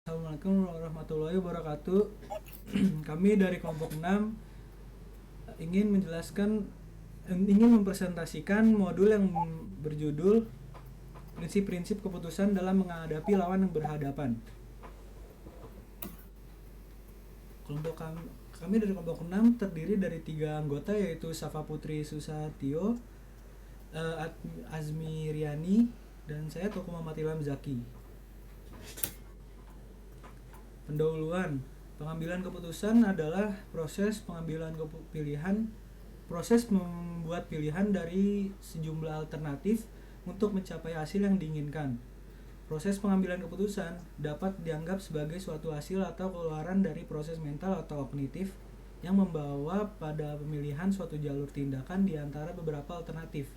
Assalamualaikum warahmatullahi wabarakatuh. Kami dari kelompok 6 ingin mempresentasikan modul yang berjudul prinsip-prinsip keputusan dalam menghadapi lawan yang berhadapan. Kelompok kami dari kelompok 6 terdiri dari 3 anggota, yaitu Safa Putri Susatyo, Azmi Riani, dan saya Tuku Muhammad Ilham Zaki. Pendahuluan. Pengambilan keputusan adalah proses membuat pilihan dari sejumlah alternatif untuk mencapai hasil yang diinginkan. Proses pengambilan keputusan dapat dianggap sebagai suatu hasil atau keluaran dari proses mental atau kognitif yang membawa pada pemilihan suatu jalur tindakan di antara beberapa alternatif.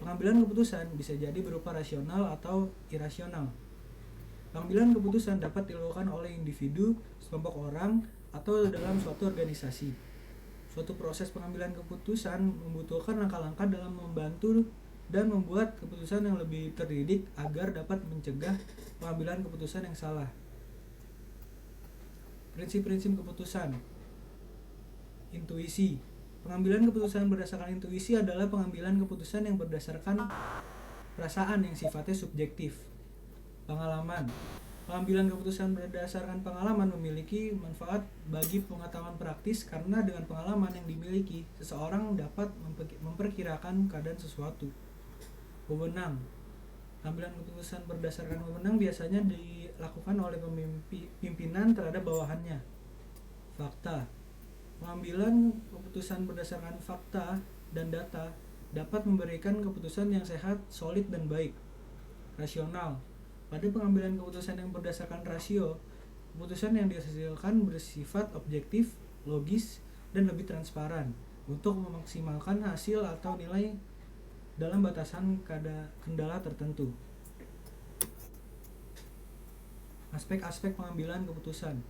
Pengambilan keputusan bisa jadi berupa rasional atau irasional. Pengambilan keputusan dapat dilakukan oleh individu, sekelompok orang, atau dalam suatu organisasi. Suatu proses pengambilan keputusan membutuhkan langkah-langkah dalam membantu dan membuat keputusan yang lebih terdidik agar dapat mencegah pengambilan keputusan yang salah. Prinsip-prinsip keputusan. Intuisi. Pengambilan keputusan berdasarkan intuisi adalah pengambilan keputusan yang berdasarkan perasaan yang sifatnya subjektif. Pengalaman. Pengambilan keputusan berdasarkan pengalaman memiliki manfaat bagi pengetahuan praktis karena dengan pengalaman yang dimiliki, seseorang dapat memperkirakan keadaan sesuatu. Wewenang. Pengambilan keputusan berdasarkan wewenang biasanya dilakukan oleh pimpinan terhadap bawahannya. Fakta. Pengambilan keputusan berdasarkan fakta dan data dapat memberikan keputusan yang sehat, solid, dan baik. Rasional. Pada pengambilan keputusan yang berdasarkan rasio, keputusan yang dihasilkan bersifat objektif, logis, dan lebih transparan untuk memaksimalkan hasil atau nilai dalam batasan kendala tertentu. Aspek-aspek pengambilan keputusan.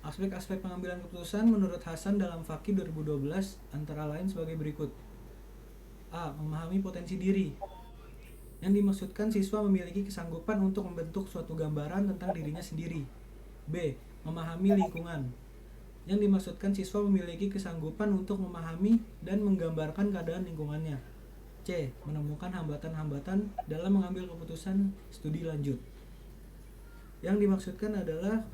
Aspek-aspek pengambilan keputusan menurut Hasan dalam Fakih 2012 antara lain sebagai berikut. A. Memahami potensi diri. Yang dimaksudkan siswa memiliki kesanggupan untuk membentuk suatu gambaran tentang dirinya sendiri. B. Memahami lingkungan. Yang dimaksudkan siswa memiliki kesanggupan untuk memahami dan menggambarkan keadaan lingkungannya. C. Menemukan hambatan-hambatan dalam mengambil keputusan studi lanjut. Yang dimaksudkan adalah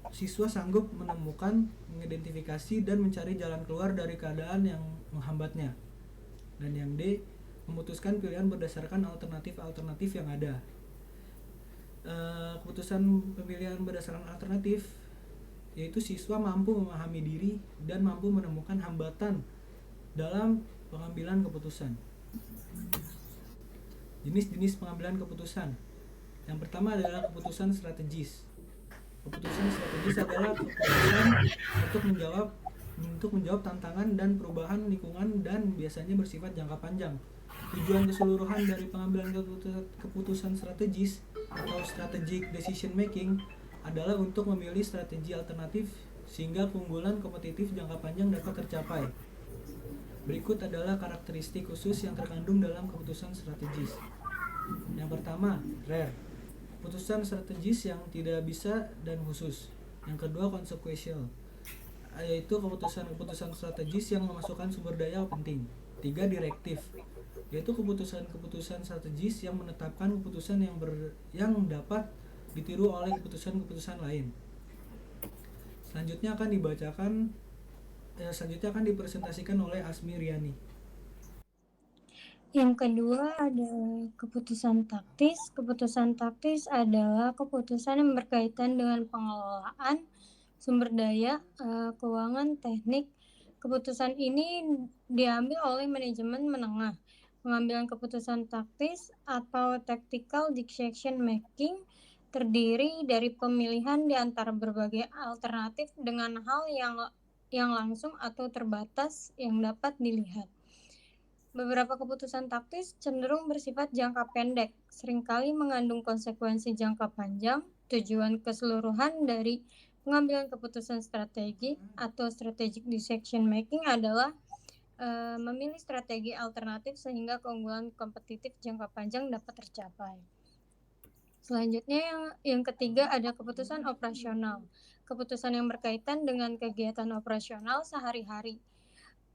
siswa sanggup menemukan, mengidentifikasi, dan mencari jalan keluar dari keadaan yang menghambatnya. Dan yang D. Memutuskan pilihan berdasarkan alternatif-alternatif yang ada. Keputusan pemilihan berdasarkan alternatif yaitu siswa mampu memahami diri dan mampu menemukan hambatan dalam pengambilan keputusan. Jenis-jenis pengambilan keputusan. Yang pertama adalah keputusan strategis. Keputusan strategis adalah keputusan untuk menjawab tantangan dan perubahan lingkungan dan biasanya bersifat jangka panjang. Tujuan keseluruhan dari pengambilan keputusan strategis atau strategic decision making adalah untuk memilih strategi alternatif sehingga keunggulan kompetitif jangka panjang dapat tercapai. Berikut adalah karakteristik khusus yang terkandung dalam keputusan strategis. Yang pertama, rare. Keputusan strategis yang tidak bisa dan khusus. Yang kedua, consequential, yaitu keputusan strategis yang memasukkan sumber daya penting. 3. Direktif, yaitu keputusan strategis yang menetapkan keputusan yang dapat ditiru oleh keputusan-keputusan lain. Selanjutnya akan dipresentasikan oleh Azmi Riani. Yang kedua adalah keputusan taktis. Keputusan taktis adalah keputusan yang berkaitan dengan pengelolaan sumber daya, keuangan, teknik. Keputusan ini diambil oleh manajemen menengah. Pengambilan keputusan taktis atau tactical decision making terdiri dari pemilihan di antara berbagai alternatif dengan hal yang langsung atau terbatas yang dapat dilihat. Beberapa keputusan taktis cenderung bersifat jangka pendek, seringkali mengandung konsekuensi jangka panjang. Tujuan keseluruhan dari pengambilan keputusan strategi atau strategic decision making adalah memilih strategi alternatif sehingga keunggulan kompetitif jangka panjang dapat tercapai. Selanjutnya yang ketiga ada keputusan operasional. Keputusan yang berkaitan dengan kegiatan operasional sehari-hari.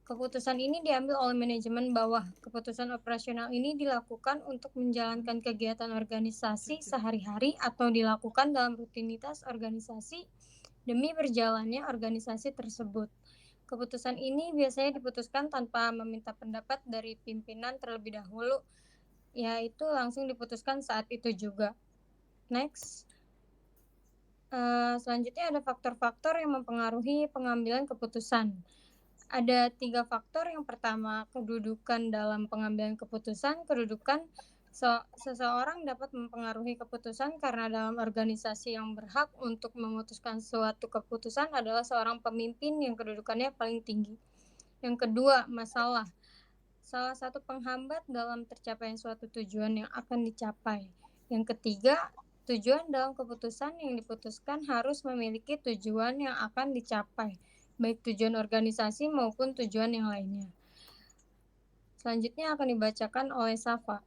Keputusan ini diambil oleh manajemen bawah. Keputusan operasional ini dilakukan untuk menjalankan kegiatan organisasi sehari-hari atau dilakukan dalam rutinitas organisasi demi berjalannya organisasi tersebut. Keputusan ini biasanya diputuskan tanpa meminta pendapat dari pimpinan terlebih dahulu, yaitu langsung diputuskan saat itu juga. Next. Selanjutnya ada faktor-faktor yang mempengaruhi pengambilan keputusan. Ada 3 faktor. Yang pertama, kedudukan dalam pengambilan keputusan. Kedudukan seseorang dapat mempengaruhi keputusan karena dalam organisasi yang berhak untuk memutuskan suatu keputusan adalah seorang pemimpin yang kedudukannya paling tinggi. Yang kedua, masalah. Salah satu penghambat dalam tercapainya suatu tujuan yang akan dicapai. Yang ketiga, tujuan dalam keputusan yang diputuskan harus memiliki tujuan yang akan dicapai, baik tujuan organisasi maupun tujuan yang lainnya. Selanjutnya akan dibacakan oleh Safa.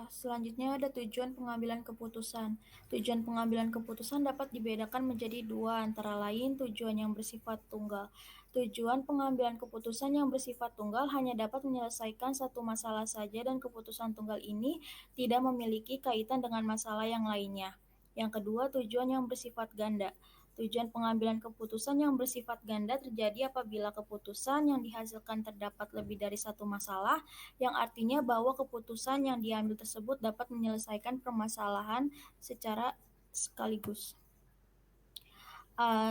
Selanjutnya ada tujuan pengambilan keputusan. Tujuan pengambilan keputusan dapat dibedakan menjadi dua, antara lain tujuan yang bersifat tunggal. Tujuan pengambilan keputusan yang bersifat tunggal hanya dapat menyelesaikan satu masalah saja dan keputusan tunggal ini tidak memiliki kaitan dengan masalah yang lainnya. Yang kedua, tujuan yang bersifat ganda. Tujuan pengambilan keputusan yang bersifat ganda terjadi apabila keputusan yang dihasilkan terdapat lebih dari satu masalah, yang artinya bahwa keputusan yang diambil tersebut dapat menyelesaikan permasalahan secara sekaligus.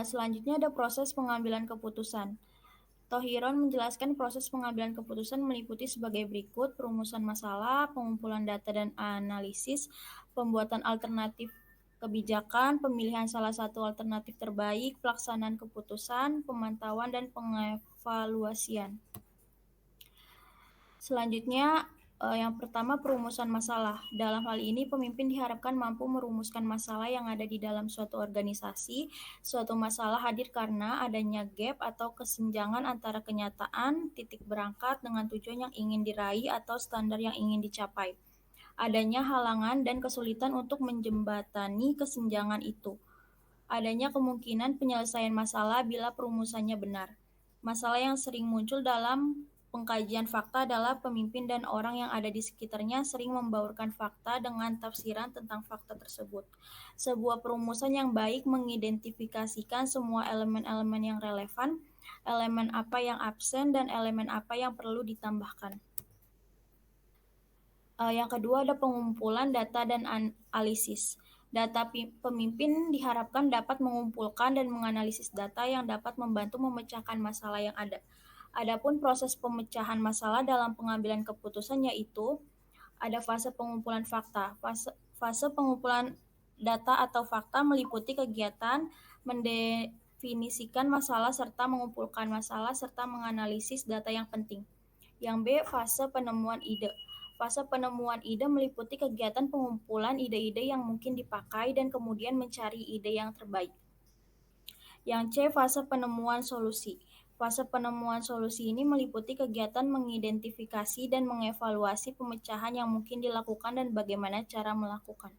Selanjutnya ada proses pengambilan keputusan. Tohiron menjelaskan proses pengambilan keputusan meliputi sebagai berikut: perumusan masalah, pengumpulan data dan analisis, pembuatan alternatif kebijakan, pemilihan salah satu alternatif terbaik, pelaksanaan keputusan, pemantauan, dan pengevaluasian. Selanjutnya, yang pertama, perumusan masalah. Dalam hal ini, pemimpin diharapkan mampu merumuskan masalah yang ada di dalam suatu organisasi. Suatu masalah hadir karena adanya gap atau kesenjangan antara kenyataan, titik berangkat dengan tujuan yang ingin diraih atau standar yang ingin dicapai. Adanya halangan dan kesulitan untuk menjembatani kesenjangan itu. Adanya kemungkinan penyelesaian masalah bila perumusannya benar. Masalah yang sering muncul dalam pengkajian fakta adalah pemimpin dan orang yang ada di sekitarnya sering membaurkan fakta dengan tafsiran tentang fakta tersebut. Sebuah perumusan yang baik mengidentifikasikan semua elemen-elemen yang relevan, elemen apa yang absen, dan elemen apa yang perlu ditambahkan. Yang kedua ada pengumpulan data dan analisis. Data pemimpin diharapkan dapat mengumpulkan dan menganalisis data yang dapat membantu memecahkan masalah yang ada. Adapun proses pemecahan masalah dalam pengambilan keputusan yaitu ada fase pengumpulan fakta. Fase pengumpulan data atau fakta meliputi kegiatan mendefinisikan masalah serta mengumpulkan masalah serta menganalisis data yang penting. Yang B, fase penemuan ide. Fase penemuan ide meliputi kegiatan pengumpulan ide-ide yang mungkin dipakai dan kemudian mencari ide yang terbaik. Yang C, fase penemuan solusi. Fase penemuan solusi ini meliputi kegiatan mengidentifikasi dan mengevaluasi pemecahan yang mungkin dilakukan dan bagaimana cara melakukan.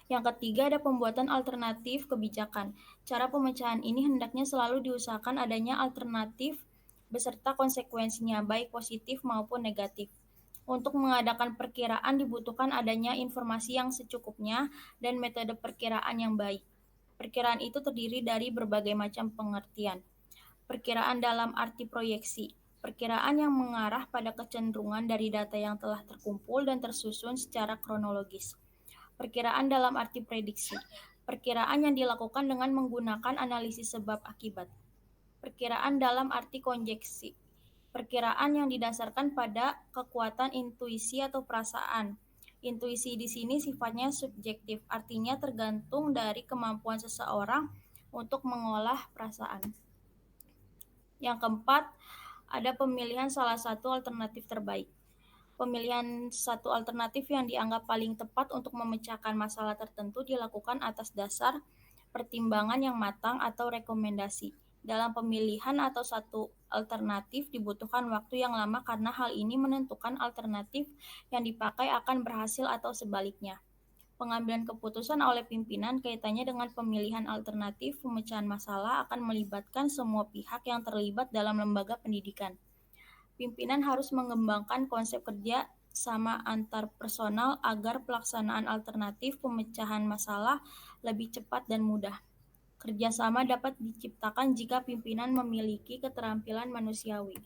Yang ketiga ada pembuatan alternatif kebijakan. Cara pemecahan ini hendaknya selalu diusahakan adanya alternatif beserta konsekuensinya, baik positif maupun negatif. Untuk mengadakan perkiraan dibutuhkan adanya informasi yang secukupnya dan metode perkiraan yang baik. Perkiraan itu terdiri dari berbagai macam pengertian. Perkiraan dalam arti proyeksi. Perkiraan yang mengarah pada kecenderungan dari data yang telah terkumpul dan tersusun secara kronologis. Perkiraan dalam arti prediksi. Perkiraan yang dilakukan dengan menggunakan analisis sebab akibat. Perkiraan dalam arti konjeksi. Perkiraan yang didasarkan pada kekuatan intuisi atau perasaan. Intuisi di sini sifatnya subjektif, artinya tergantung dari kemampuan seseorang untuk mengolah perasaan. Yang keempat, ada pemilihan salah satu alternatif terbaik. Pemilihan satu alternatif yang dianggap paling tepat untuk memecahkan masalah tertentu dilakukan atas dasar pertimbangan yang matang atau rekomendasi. Dalam pemilihan atau satu alternatif dibutuhkan waktu yang lama karena hal ini menentukan alternatif yang dipakai akan berhasil atau sebaliknya. Pengambilan keputusan oleh pimpinan kaitannya dengan pemilihan alternatif pemecahan masalah akan melibatkan semua pihak yang terlibat dalam lembaga pendidikan. Pimpinan harus mengembangkan konsep kerja sama antar personal agar pelaksanaan alternatif pemecahan masalah lebih cepat dan mudah. Kerjasama dapat diciptakan jika pimpinan memiliki keterampilan manusiawi.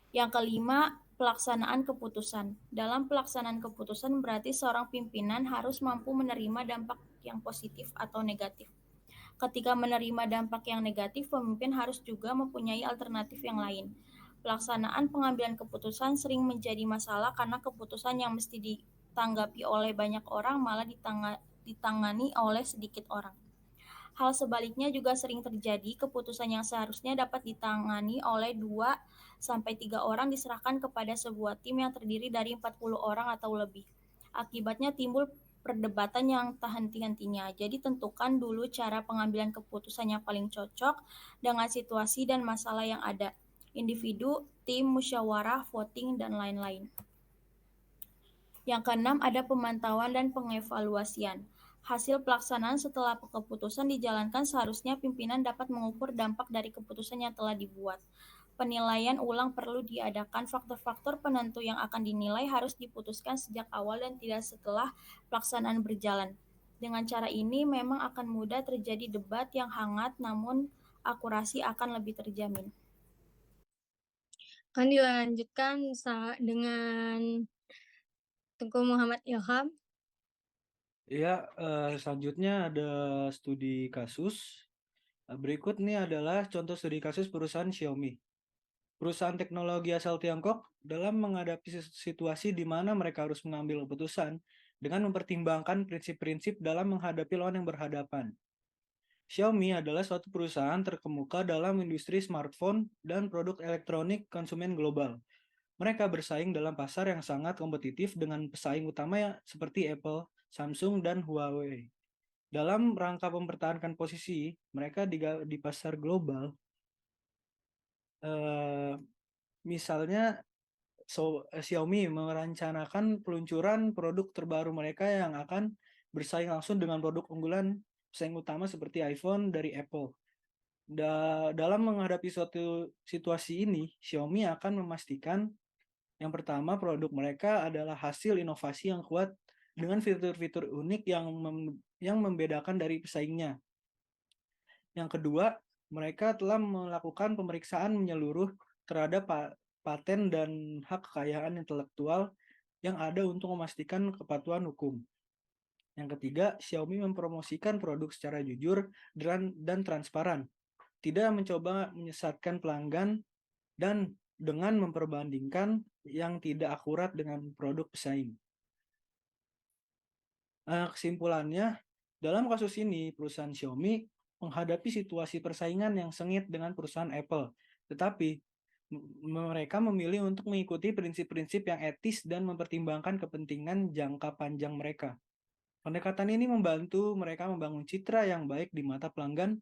Yang kelima, pelaksanaan keputusan. Dalam pelaksanaan keputusan berarti seorang pimpinan harus mampu menerima dampak yang positif atau negatif. Ketika menerima dampak yang negatif, pemimpin harus juga mempunyai alternatif yang lain. Pelaksanaan pengambilan keputusan sering menjadi masalah karena keputusan yang mesti ditanggapi oleh banyak orang malah ditangani oleh sedikit orang. Hal sebaliknya juga sering terjadi, keputusan yang seharusnya dapat ditangani oleh 2-3 orang diserahkan kepada sebuah tim yang terdiri dari 40 orang atau lebih. Akibatnya timbul perdebatan yang tak henti-hentinya. Jadi tentukan dulu cara pengambilan keputusan yang paling cocok dengan situasi dan masalah yang ada. Individu, tim, musyawarah, voting, dan lain-lain. Yang keenam, ada pemantauan dan pengevaluasian. Hasil pelaksanaan setelah keputusan dijalankan seharusnya pimpinan dapat mengukur dampak dari keputusan yang telah dibuat. Penilaian ulang perlu diadakan. Faktor-faktor penentu yang akan dinilai harus diputuskan sejak awal dan tidak setelah pelaksanaan berjalan. Dengan cara ini memang akan mudah terjadi debat yang hangat, namun akurasi akan lebih terjamin. Akan dilanjutkan dengan Tengku Muhammad Ilham. Ya, selanjutnya ada studi kasus. Berikut ini adalah contoh studi kasus perusahaan Xiaomi. Perusahaan teknologi asal Tiongkok dalam menghadapi situasi di mana mereka harus mengambil keputusan dengan mempertimbangkan prinsip-prinsip dalam menghadapi lawan yang berhadapan. Xiaomi adalah suatu perusahaan terkemuka dalam industri smartphone dan produk elektronik konsumen global. Mereka bersaing dalam pasar yang sangat kompetitif dengan pesaing utama seperti Apple, Samsung, dan Huawei. Dalam rangka mempertahankan posisi mereka di pasar global, misalnya Xiaomi merencanakan peluncuran produk terbaru mereka yang akan bersaing langsung dengan produk unggulan pesaing utama seperti iPhone dari Apple. Dalam menghadapi suatu situasi ini, Xiaomi akan memastikan yang pertama, produk mereka adalah hasil inovasi yang kuat dengan fitur-fitur unik yang membedakan dari pesaingnya. Yang kedua, mereka telah melakukan pemeriksaan menyeluruh terhadap paten dan hak kekayaan intelektual yang ada untuk memastikan kepatuhan hukum. Yang ketiga, Xiaomi mempromosikan produk secara jujur dan transparan, tidak mencoba menyesatkan pelanggan, dan dengan memperbandingkan yang tidak akurat dengan produk pesaing. Kesimpulannya, dalam kasus ini perusahaan Xiaomi menghadapi situasi persaingan yang sengit dengan perusahaan Apple, tetapi mereka memilih untuk mengikuti prinsip-prinsip yang etis dan mempertimbangkan kepentingan jangka panjang mereka. Pendekatan ini membantu mereka membangun citra yang baik di mata pelanggan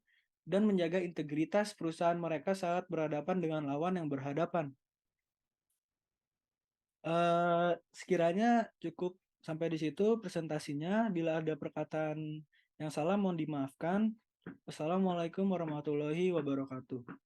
dan menjaga integritas perusahaan mereka saat berhadapan dengan lawan yang berhadapan. Sekiranya cukup sampai di situ presentasinya. Bila ada perkataan yang salah mohon dimaafkan. Wassalamualaikum warahmatullahi wabarakatuh.